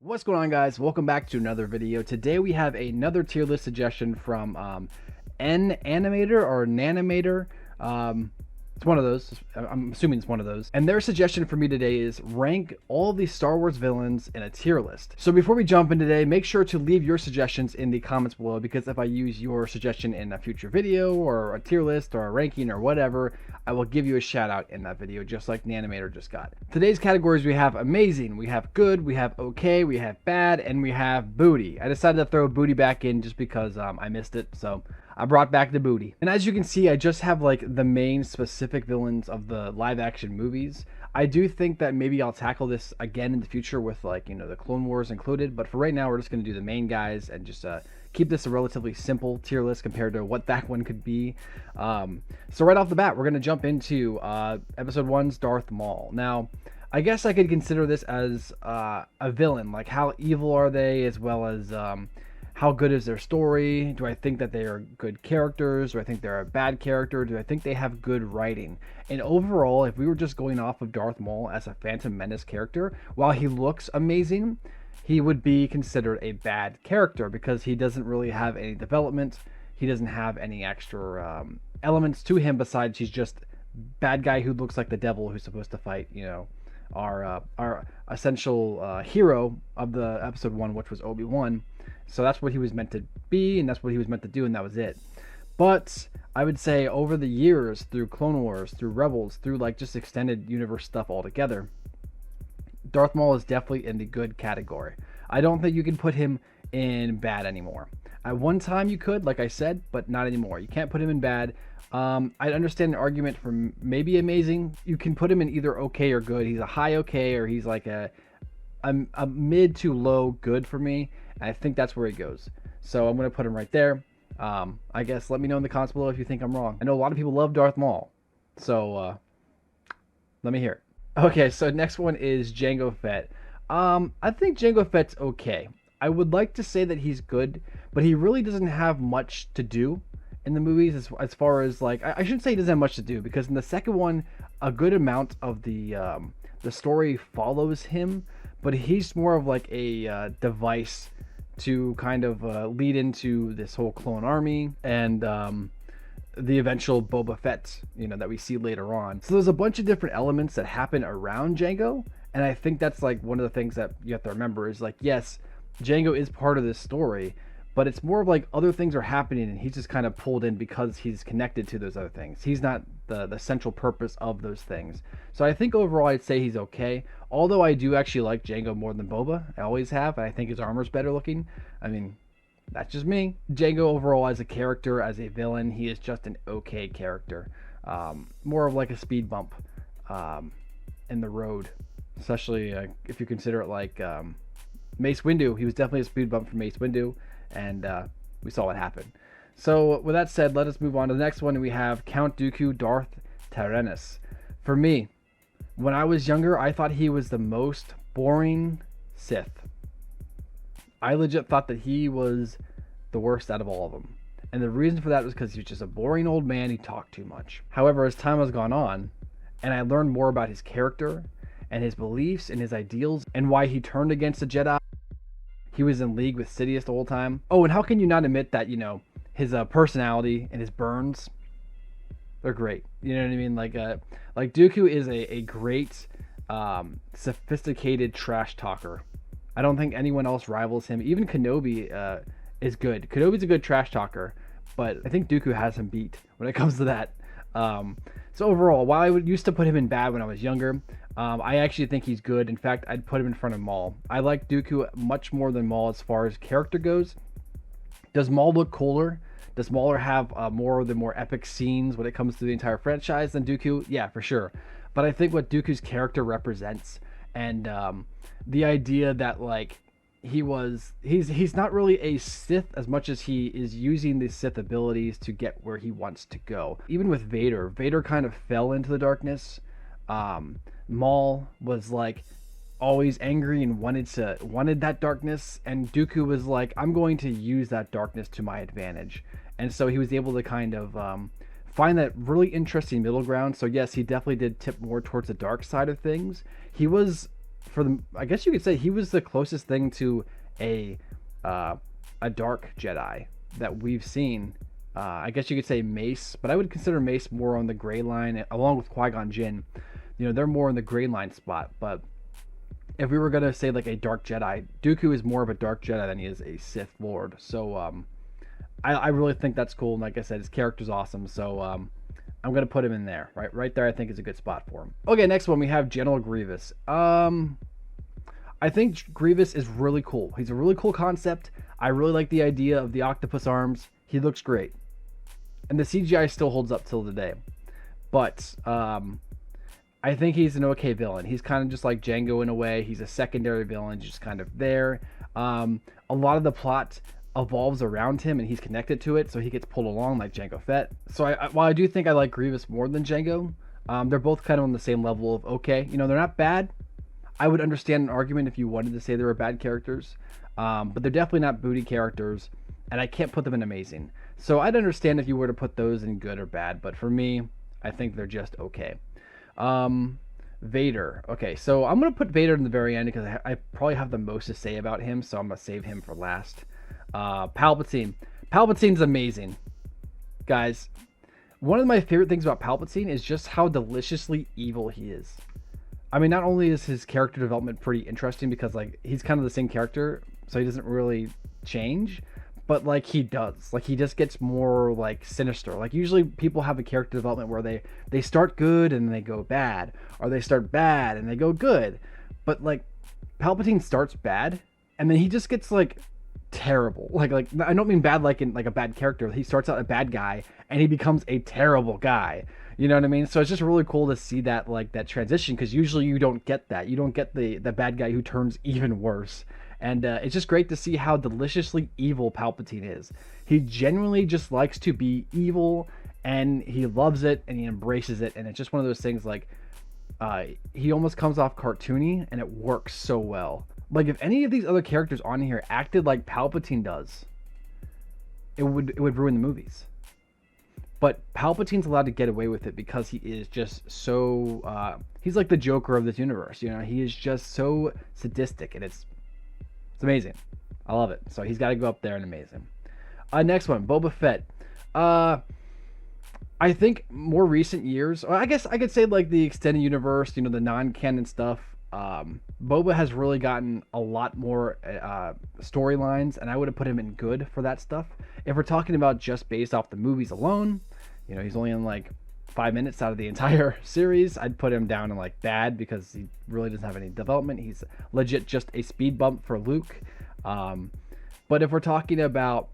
What's going on, guys? Welcome back to another video. Today we have another tier list suggestion from N Animator or Nanimator. It's one of those. I'm assuming it's one of those. And their suggestion for me today is rank all the Star Wars villains in a tier list. So before we jump in today, make sure to leave your suggestions in the comments below, because if I use your suggestion in a future video or a tier list or a ranking or whatever, I will give you a shout out in that video, just like Nanimator just got. Today's categories: we have amazing, we have good, we have okay, we have bad, and we have booty. I decided to throw booty back in just because I missed it, so I brought back the booty. And as you can see, I just have like the main specific villains of the live action movies. I do think that maybe I'll tackle this again in the future with, like, you know, the Clone Wars included, but for right now we're just going to do the main guys and just keep this a relatively simple tier list compared to what that one could be. So right off the bat, we're going to jump into episode 1's Darth Maul. Now, I guess I could consider this as a villain. Like, how evil are they, as well as how good is their story? Do I think that they are good characters? Do I think they're a bad character? Do I think they have good writing? And overall, if we were just going off of Darth Maul as a Phantom Menace character, while he looks amazing, he would be considered a bad character because he doesn't really have any development. He doesn't have any extra elements to him besides he's just bad guy who looks like the devil who's supposed to fight, you know, our essential hero of the episode 1, which was Obi-Wan. So that's what he was meant to be, and that's what he was meant to do, and that was it. But I would say over the years, through Clone Wars, through Rebels, through like just extended universe stuff altogether, Darth Maul is definitely in the good category. I don't think you can put him in bad anymore. At one time you could, like I said, but not anymore. You can't put him in bad. I understand an argument for maybe amazing. You can put him in either okay or good. He's a high okay, or he's like a mid to low good for me. And I think that's where he goes. So I'm going to put him right there. I guess let me know in the comments below if you think I'm wrong. I know a lot of people love Darth Maul. So let me hear it. Okay, so next one is Jango Fett. I think Jango Fett's okay. I would like to say that he's good, but he really doesn't have much to do in the movies as far as, like, I shouldn't say he doesn't have much to do, because in the second one, a good amount of the story follows him, but he's more of like a device to kind of lead into this whole clone army and the eventual Boba Fett, you know, that we see later on. So there's a bunch of different elements that happen around Jango, and I think that's like one of the things that you have to remember is, like, yes, Jango is part of this story, but it's more of like other things are happening and he's just kind of pulled in because he's connected to those other things. He's not the central purpose of those things. So I think overall I'd say he's okay. Although I do actually like Jango more than Boba. I always have. And I think his armor's better looking. I mean, that's just me. Jango overall as a character, as a villain, he is just an okay character. More of like a speed bump in the road. Especially if you consider it like Mace Windu. He was definitely a speed bump for Mace Windu. And we saw what happened. So with that said, let us move on to the next one. We have Count Dooku Darth Tyrannus. For me, when I was younger, I thought he was the most boring Sith. I legit thought that he was the worst out of all of them. And the reason for that was because he was just a boring old man who talked too much. However, as time has gone on, and I learned more about his character and his beliefs and his ideals and why he turned against the Jedi, he was in league with Sidious the whole time. Oh, and how can you not admit that, you know, his personality and his burns, they're great. You know what I mean? Like Dooku is a great, sophisticated trash talker. I don't think anyone else rivals him. Even Kenobi is good. Kenobi's a good trash talker, but I think Dooku has him beat when it comes to that. So overall, while I used to put him in bad when I was younger, I actually think he's good. In fact, I'd put him in front of Maul. I like Dooku much more than Maul as far as character goes. Does Maul look cooler? Does Maul have more of the more epic scenes when it comes to the entire franchise than Dooku? Yeah, for sure. But I think what Dooku's character represents, and the idea that, like, he's not really a Sith as much as he is using the Sith abilities to get where he wants to go. Even with Vader kind of fell into the darkness. Maul was like always angry and wanted that darkness, and Dooku was like, I'm going to use that darkness to my advantage. And so he was able to kind of find that really interesting middle ground. So yes, he definitely did tip more towards the dark side of things. He was I guess you could say he was the closest thing to a uh, a dark Jedi that we've seen. I guess you could say Mace, but I would consider Mace more on the gray line, along with Qui-Gon Jinn. You know, they're more in the gray line spot. But if we were gonna say like a dark Jedi, Dooku is more of a dark Jedi than he is a Sith Lord. So I really think that's cool. And like I said, his character's awesome. So I'm gonna put him in there. Right there. I think is a good spot for him. Okay, next one we have General Grievous. I think Grievous is really cool. He's a really cool concept. I really like the idea of the octopus arms. He looks great, and the CGI still holds up till today. But I think he's an okay villain. He's kind of just like Jango in a way. He's a secondary villain, just kind of there. A lot of the plot evolves around him, and he's connected to it, so he gets pulled along like Jango Fett. So while I do think I like Grievous more than Jango, they're both kind of on the same level of okay. You know, they're not bad. I would understand an argument if you wanted to say they were bad characters, but they're definitely not booty characters, and I can't put them in amazing. So I'd understand if you were to put those in good or bad, but for me, I think they're just okay. Vader. Okay, so I'm going to put Vader in the very end because I probably have the most to say about him, so I'm going to save him for last. Palpatine. Palpatine's amazing. Guys, one of my favorite things about Palpatine is just how deliciously evil he is. I mean, not only is his character development pretty interesting because, like, he's kind of the same character, so he doesn't really change, but, like, he does. Like, he just gets more, like, sinister. Like, usually people have a character development where they start good and they go bad, or they start bad and they go good. But, like, Palpatine starts bad, and then he just gets, like, terrible. Like I don't mean bad like in like a bad character. He starts out a bad guy, and he becomes a terrible guy. You know what I mean? So it's just really cool to see that, like, that transition, because usually you don't get that. You don't get the bad guy who turns even worse. And it's just great to see how deliciously evil Palpatine is. He genuinely just likes to be evil, and he loves it, and he embraces it. And it's just one of those things, like, he almost comes off cartoony, and it works so well. Like, if any of these other characters on here acted like Palpatine does, it would ruin the movies. But Palpatine's allowed to get away with it because he is just so he's like the Joker of this universe. You know, he is just so sadistic, and it's amazing. I love it. So he's got to go up there and amazing. Next one, Boba Fett. I think more recent years, or I guess I could say like the extended universe, you know, the non-canon stuff. Boba has really gotten a lot more storylines, and I would have put him in good for that stuff. If we're talking about just based off the movies alone, you know, he's only in like 5 minutes out of the entire series. I'd put him down in like bad because he really doesn't have any development. He's legit just a speed bump for Luke. But if we're talking about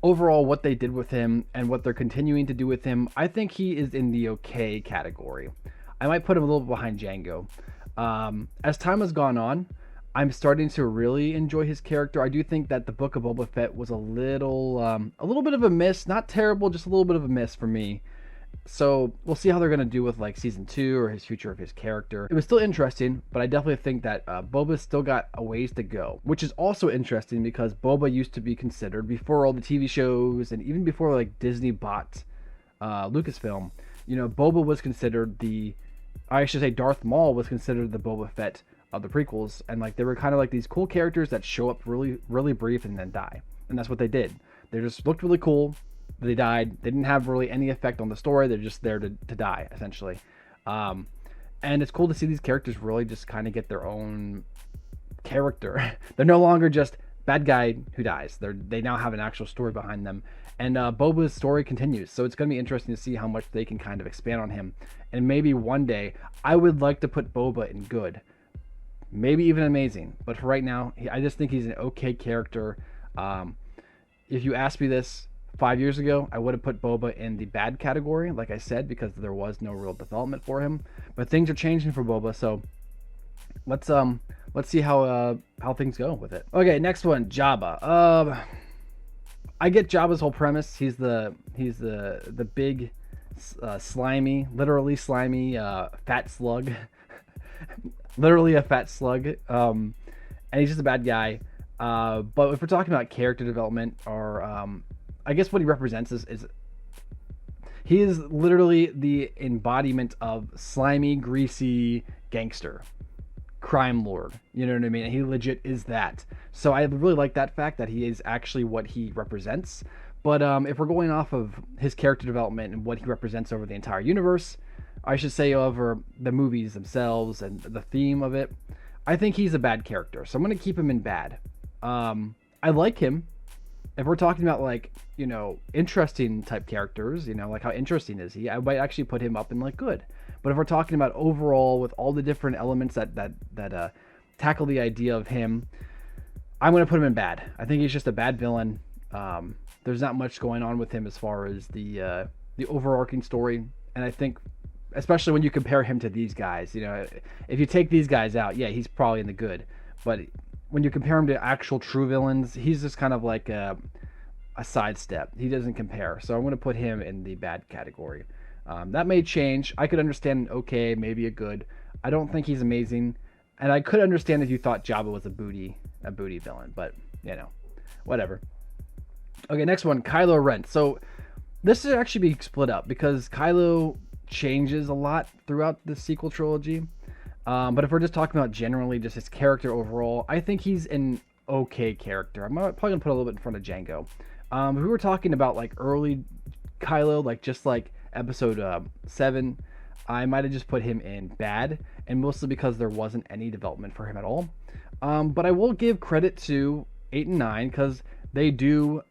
overall what they did with him and what they're continuing to do with him, I think he is in the okay category. I might put him a little behind Jango. As time has gone on, I'm starting to really enjoy his character. I do think that the Book of Boba Fett was a little bit of a miss. Not terrible, just a little bit of a miss for me. So we'll see how they're going to do with like season 2 or his future of his character. It was still interesting, but I definitely think that Boba's still got a ways to go, which is also interesting because Boba used to be considered, before all the TV shows and even before like Disney bought Lucasfilm, you know, Boba was considered Darth Maul was considered the Boba Fett of the prequels, and like they were kind of like these cool characters that show up really, really brief and then die. And that's what they did. They just looked really cool. They died. They didn't have really any effect on the story. They're just there to die, essentially. And it's cool to see these characters really just kind of get their own character. They're no longer just bad guy who dies. They now have an actual story behind them. And Boba's story continues. So it's going to be interesting to see how much they can kind of expand on him. And maybe one day, I would like to put Boba in good. Maybe even amazing. But for right now, I just think he's an okay character. If you asked me this 5 years ago, I would have put Boba in the bad category, like I said, because there was no real development for him. But things are changing for Boba, so let's see how things go with it. Okay, next one, Jabba. I get Jabba's whole premise. He's the big slimy, literally slimy fat slug. Literally a fat slug. And he's just a bad guy. But if we're talking about character development, or I guess what he represents is he is literally the embodiment of slimy, greasy gangster. crime lord. You know what I mean? He legit is that. So I really like that fact that he is actually what he represents. But if we're going off of his character development and what he represents over the entire universe, I should say over the movies themselves and the theme of it, I think he's a bad character. So I'm going to keep him in bad. I like him. If we're talking about like, you know, interesting type characters, you know, like how interesting is he, I might actually put him up in like good. But if we're talking about overall with all the different elements that tackle the idea of him, I'm going to put him in bad. I think he's just a bad villain. There's not much going on with him as far as the overarching story. And I think, especially when you compare him to these guys, you know, if you take these guys out, yeah, he's probably in the good. But when you compare him to actual true villains, he's just kind of like a sidestep. He doesn't compare. So I'm going to put him in the bad category. That may change. I could understand okay, maybe a good. I don't think he's amazing. And I could understand if you thought Jabba was a booty villain. But, you know, whatever. Okay, next one, Kylo Ren. So this is actually being split up because Kylo changes a lot throughout the sequel trilogy. But if we're just talking about generally just his character overall, I think he's an okay character. I'm probably going to put a little bit in front of Django. If we were talking about like early Kylo, like just like episode 7, I might have just put him in bad, and mostly because there wasn't any development for him at all. But I will give credit to 8 and 9 because they do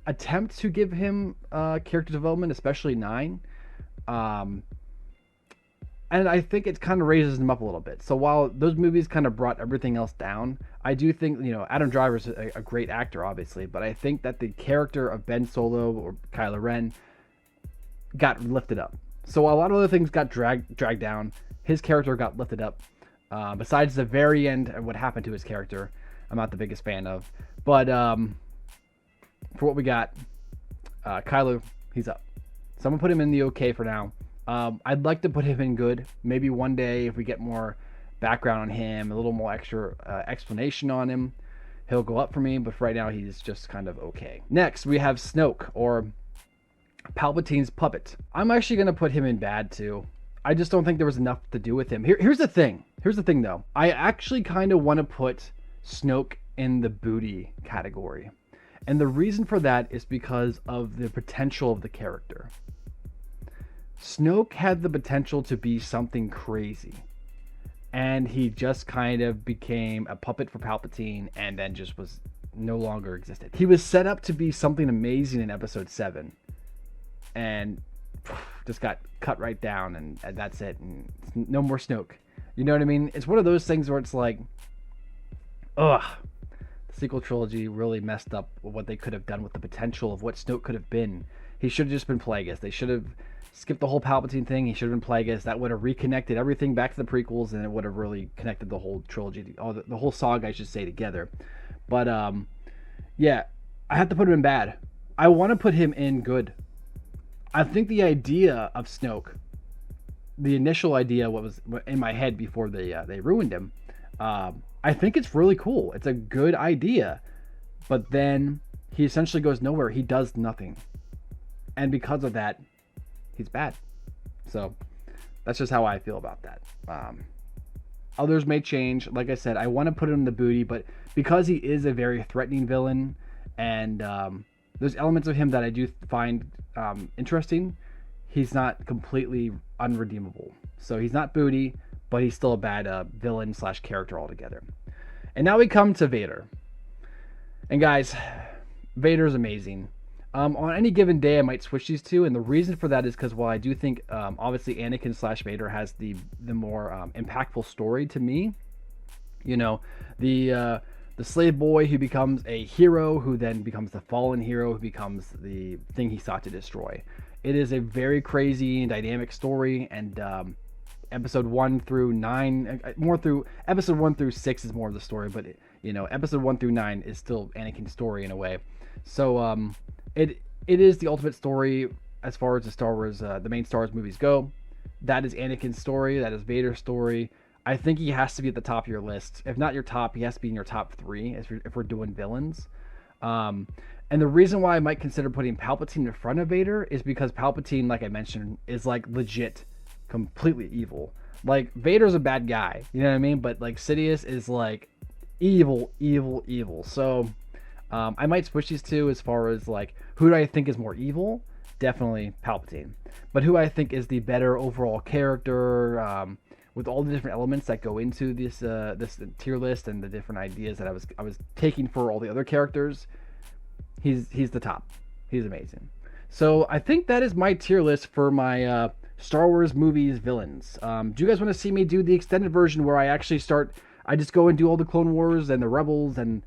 attempt to give him character development, especially 9. And I think it kind of raises him up a little bit. So while those movies kind of brought everything else down, I do think, you know, Adam Driver's a great actor, obviously, but I think that the character of Ben Solo or Kylo Ren got lifted up. So while a lot of other things got dragged down, his character got lifted up. Besides the very end and what happened to his character, I'm not the biggest fan of. But for what we got, Kylo, he's up. So I'm going to put him in the okay for now. I'd like to put him in good. Maybe one day if we get more background on him, a little more extra explanation on him, he'll go up for me. But for right now, he's just kind of okay. Next, we have Snoke, or Palpatine's puppet. I'm actually going to put him in bad too. I just don't think there was enough to do with him. Here's the thing. Here's the thing though. I actually kind of want to put Snoke in the booty category. And the reason for that is because of the potential of the character. Snoke had the potential to be something crazy. And he just kind of became a puppet for Palpatine and then just was no longer existed. He was set up to be something amazing in episode 7. And just got cut right down and that's it. And no more Snoke. You know what I mean? It's one of those things where it's like, ugh. The sequel trilogy really messed up what they could have done with the potential of what Snoke could have been. He should have just been Plagueis. They should have skipped the whole Palpatine thing. He should have been Plagueis. That would have reconnected everything back to the prequels, and it would have really connected the whole trilogy, the whole saga, I should say, together. But yeah, I have to put him in bad. I want to put him in good. I think the idea of Snoke, the initial idea, what was in my head before they ruined him, I think it's really cool. It's a good idea, but then he essentially goes nowhere. He does nothing, and because of that, he's bad. So that's just how I feel about that. Others may change. Like I said, I want to put him in the booty, but because he is a very threatening villain, and there's elements of him that I do find interesting, he's not completely unredeemable. So he's not booty, but he's still a bad villain / character altogether. And now we come to Vader. And guys, Vader's amazing. On any given day, I might switch these two, and the reason for that is because while I do think, obviously, Anakin / Vader has the more impactful story to me. You know, the slave boy who becomes a hero, who then becomes the fallen hero, who becomes the thing he sought to destroy. It is a very crazy and dynamic story, and episode 1 through 9, episode 1 through 6 is more of the story, but you know, episode 1 through 9 is still Anakin's story in a way. So it is the ultimate story as far as the Star Wars, the main Star Wars movies go. That is Anakin's story. That is Vader's story. I think he has to be at the top of your list. If not your top, he has to be in your top 3 if we're doing villains. And the reason why I might consider putting Palpatine in front of Vader is because Palpatine, like I mentioned, is like legit completely evil. Like, Vader's a bad guy, you know what I mean? But like Sidious is like evil, evil, evil. So I might switch these two as far as like who do I think is more evil? Definitely Palpatine. But who I think is the better overall character, with all the different elements that go into this tier list and the different ideas that I was taking for all the other characters, he's the top. He's amazing. So I think that is my tier list for my Star Wars movies villains. Do you guys want to see me do the extended version where I just go and do all the Clone Wars and the Rebels and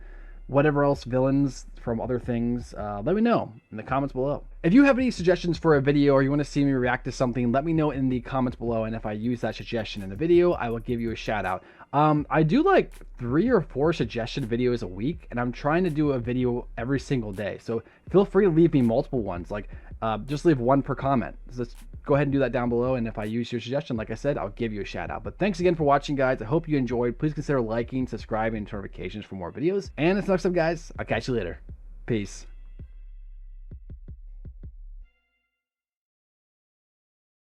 whatever else villains from other things? Let me know in the comments below. If you have any suggestions for a video or you want to see me react to something, let me know in the comments below, and if I use that suggestion in the video, I will give you a shout out. I do like 3 or 4 suggestion videos a week, and I'm trying to do a video every single day, so feel free to leave me multiple ones. Like just leave one per comment. So let's go ahead and do that down below, and if I use your suggestion, like I said, I'll give you a shout out. But thanks again for watching, guys. I hope you enjoyed. Please consider liking, subscribing, and notifications for more videos. And until next time, guys, I'll catch you later. Peace.